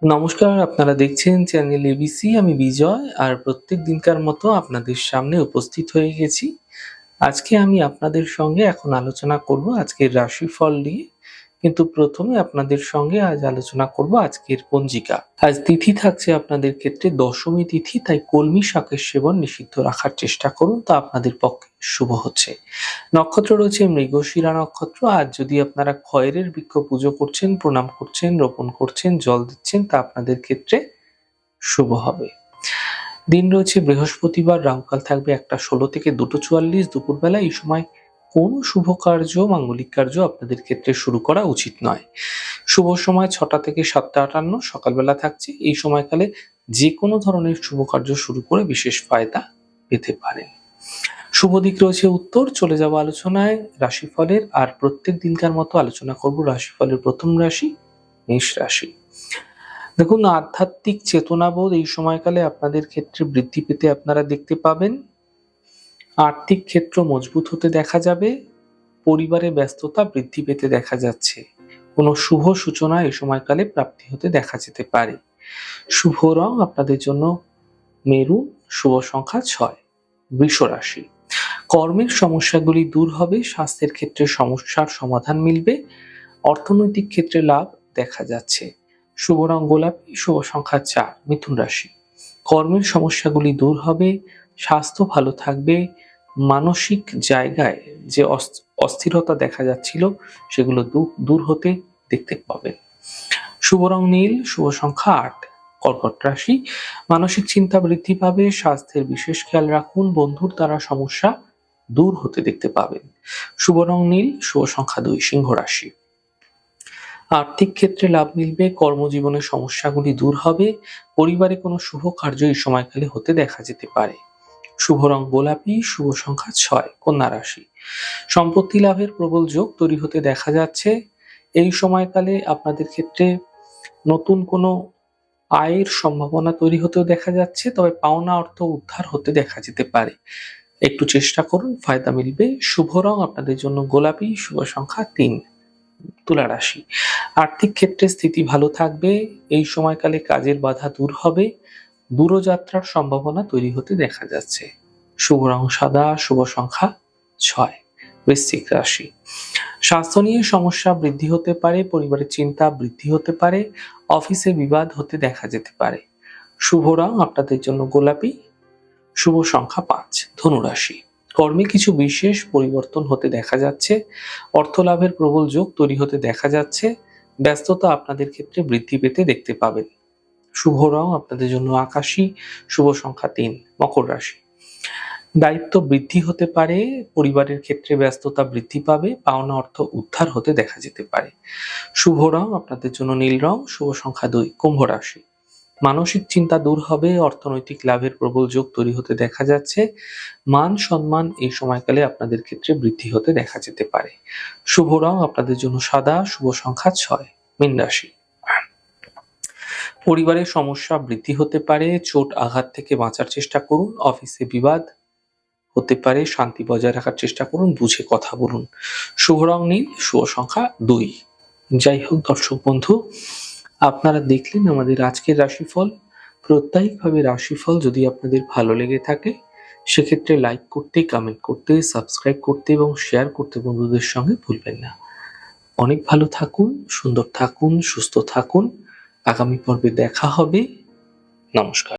নমস্কার, আপনারা দেখছেন চ্যানেল এবিসি। আমি বিজয় আর প্রত্যেক দিনকার মতো আপনাদের সামনে উপস্থিত হয়ে গেছি। আজকে আমি আপনাদের সঙ্গে এখন আলোচনা করব আজকের রাশিফল নিয়ে। কিন্তু প্রথমে আপনাদের সঙ্গে আজ আলোচনা করব আজকের পঞ্জিকা। আজ তিথি থাকছে আপনাদের ক্ষেত্রে দশমী তিথি, তাই কলমি শাকের সেবন নিষিদ্ধ রাখার চেষ্টা করুন, তা আপনাদের পক্ষে শুভ হচ্ছে। নক্ষত্র রয়েছে মৃগশিরা নক্ষত্র। আজ যদি আপনারা খয়েরের বৃক্ষ পুজো করছেন, প্রণাম করছেন, রোপণ করছেন, জল দিচ্ছেন, তা আপনাদের ক্ষেত্রে শুভ হবে। দিন রয়েছে বৃহস্পতিবার, রাহুকাল থাকবে 1টা 16 থেকে 2টো 44 দুপুরবেলা। এই সময় কোনো শুভ কার্য, মাঙ্গলিক কার্য আপনাদের ক্ষেত্রে শুরু করা উচিত নয়। শুভ সময় 6টা থেকে 7টা 58 সকালবেলা থাকছে। এই সময়কালে যে কোনো ধরনের শুভ কার্য শুরু করে বিশেষ ফায়দা পেতে পারেন। শুভ দিক রয়েছে উত্তর। চলে যাব আলোচনায় রাশিফলের। আর প্রত্যেক দিনকার মতো আলোচনা করব রাশিফলের প্রথম রাশি, মেষ রাশি। দেখুন, আধ্যাত্মিক চেতনাবোধ এই সময়কালে আপনাদের ক্ষেত্রে বৃদ্ধি পেতে আপনারা দেখতে পাবেন। আর্থিক ক্ষেত্র মজবুত হতে দেখা যাবে। পরিবারে ব্যস্ততা বৃদ্ধি পেতে দেখা যাচ্ছে। কোনো শুভ সূচনা এই সময়কালে প্রাপ্তি হতে দেখা যেতে পারে। শুভ রং আপনাদের জন্য মেরুন, শুভ সংখ্যা 6। বৃষ রাশি। কর্মের সমস্যাগুলি দূর হবে, স্বাস্থ্যের ক্ষেত্রে সমস্যার সমাধান মিলবে, অর্থনৈতিক ক্ষেত্রে লাভ দেখা যাচ্ছে। শুভ রং গোলাপি, শুভ সংখ্যা 4। মিথুন রাশি। কর্মের সমস্যাগুলি দূর হবে, স্বাস্থ্য ভালো থাকবে, মানসিক জায়গায় যে অস্থিরতা দেখা যাচ্ছিল সেগুলো দূর হতে দেখতে পাবেন। শুভ রং নীল, শুভ সংখ্যা 8। কর্কট রাশি। মানসিক চিন্তা বৃদ্ধি পাবে, স্বাস্থ্যের বিশেষ খেয়াল রাখুন, বন্ধুর দ্বারা সমস্যা দূর হতে দেখতে পাবেন। শুভ রং নীল, শুভ সংখ্যা 2। সিংহ রাশি। আর্থিক ক্ষেত্রে লাভ মিলবে, কর্মজীবনের সমস্যাগুলি দূর হবে, পরিবারে কোনো শুভ কার্য এই সময়কালে হতে দেখা যেতে পারে। শুভ রং গোলাপি, শুভ সংখ্যা 6। কন্যা রাশি। সম্পত্তি লাভের প্রবল যোগ তৈরি হতে দেখা যাচ্ছে। এই সময়কালে আপনাদের ক্ষেত্রে নতুন কোনো আয়ের সম্ভাবনা তৈরি হতেও দেখা যাচ্ছে, তবে পাওনা অর্থ উদ্ধার হতে দেখা যেতে পারে। একটু চেষ্টা করুন, ফায়দা মিলবে। শুভ রং আপনাদের জন্য গোলাপি, শুভ সংখ্যা 3। তুলা রাশি। আর্থিক ক্ষেত্রে স্থিতি ভালো থাকবে, এই সময়কালে কাজের বাধা দূর হবে, দূরযাত্রার সম্ভাবনা তৈরি হতে দেখা যাচ্ছে। শুভ রং সাদা, শুভ সংখ্যা 6। বৃশ্চিক রাশি। স্বাস্থ্য নিয়ে সমস্যা বৃদ্ধি হতে পারে, পরিবারের চিন্তা বৃদ্ধি হতে পারে, অফিসে বিবাদ হতে দেখা যেতে পারে। শুভ রং আপনাদের জন্য গোলাপি, শুভ সংখ্যা 5। ধনু রাশি। কর্মে কিছু বিশেষ পরিবর্তন হতে দেখা যাচ্ছে, অর্থ লাভের প্রবল যোগ তৈরি হতে দেখা যাচ্ছে, ব্যস্ততা আপনাদের ক্ষেত্রে বৃদ্ধি পেতে দেখতে পাবেন। শুভ রং আপনাদের জন্য আকাশী, শুভ সংখ্যা 3। মকর রাশি। দায়িত্ব বৃদ্ধি হতে পারে, পরিবারের ক্ষেত্রে ব্যস্ততা বৃদ্ধি পাবে, পাওনা অর্থ উদ্ধার হতে দেখা যেতে পারে। শুভ রং আপনাদের জন্য নীল রং, শুভ সংখ্যা 2। কুম্ভ রাশি। মানসিক চিন্তা দূর হবে, অর্থনৈতিক লাভের প্রবল যোগ তৈরি হতে দেখা যাচ্ছে, মান সম্মান এই সময়কালে আপনাদের ক্ষেত্রে বৃদ্ধি হতে দেখা যেতে পারে। শুভ রং আপনাদের জন্য সাদা, শুভ সংখ্যা 6। মীন রাশি। পরিবারের সমস্যা বৃদ্ধি হতে পারে, চোট আঘাত থেকে বাঁচার চেষ্টা করুন, অফিসে বিবাদ হতে পারে, শান্তি বজায় রাখার চেষ্টা করুন, বুঝে কথা বলুন। শুভ রং নীল, শুভ সংখ্যা 2। যাই হোক দর্শক বন্ধু, আপনারা দেখলেন আমাদের আজকের রাশিফল। প্রত্যেকভাবে রাশিফল যদি আপনাদের ভালো লেগে থাকে সেক্ষেত্রে লাইক করতে, কমেন্ট করতে, সাবস্ক্রাইব করতে এবং শেয়ার করতে বন্ধুদের সঙ্গে ভুলবেন না। অনেক ভালো থাকুন, সুন্দর থাকুন, সুস্থ থাকুন। আগামী পর্বে দেখা হবে। নমস্কার।